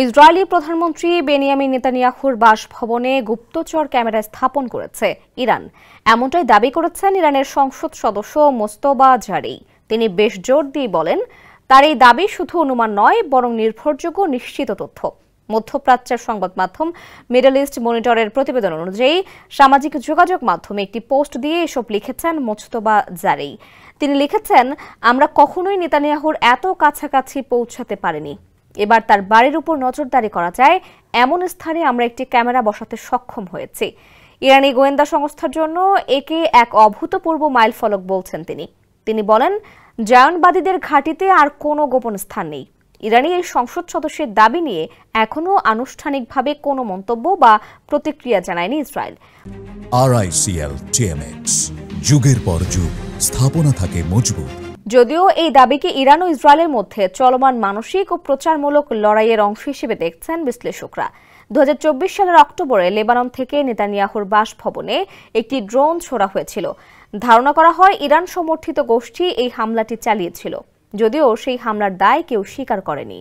Israeli প্রধানমন্ত্রী Benjamin নেতানিয়াহুর বাসভবনে গুপ্তচর ক্যামেরা স্থাপন করেছে ইরান। এমনটাই দাবি করেছেন ইরানের সংসদ সদস্য মোস্তফা জারি। তিনি বেশ জোর দিয়ে বলেন, তার এই দাবি শুধু অনুমান নয়, বরং নির্ভরযোগ্য নিশ্চিত তথ্য। মধ্যপ্রাচ্যের সংবাদ মাধ্যম মিডল ইস্ট মনিটরের প্রতিবেদন অনুযায়ী সামাজিক যোগাযোগ মাধ্যমে একটি পোস্ট দিয়ে এসব লিখেছেন মোস্তফা জারি। তিনি লিখেছেন, আমরা কখনোই নেতানিয়াহুর এত কাছাকাছি পৌঁছাতে পারিনি। এবার তার বাড়ির উপর নজরদারি করা যায় এমন স্থানে আমরা একটি ক্যামেরা বসাতে সক্ষম হয়েছি। ইরানি গোয়েন্দা সংস্থার জন্য একে এক অভূতপূর্ব মাইলফলক বলছেন তিনি বলেন, জায়নবাদীদের ঘাঁটিতে আর কোনো গোপন স্থান নেই। ইরানি এই সংসদ সদস্যের দাবি নিয়ে এখনো আনুষ্ঠানিকভাবে কোনো মন্তব্য বা প্রতিক্রিয়া জানায়নি ইসরায়েল। RICL TMX, যুগের পর যুগ স্থাপনা থাকে মজবুত। যদিও এই দাবিকে ইরান ও ইসরায়েলের মধ্যে চলমান মানসিক ও প্রচারমূলক লড়াইয়ের অংশ হিসেবে দেখছেন বিশ্লেষকরা। 2024 সালের অক্টোবরে লেবানন থেকে নেতানিয়াহুর বাসভবনে একটি ড্রোন ছোড়া হয়েছিল। ধারণা করা হয় ইরান সমর্থিত গোষ্ঠী এই হামলাটি চালিয়েছিল, যদিও সেই হামলার দায় কেউ স্বীকার করেনি।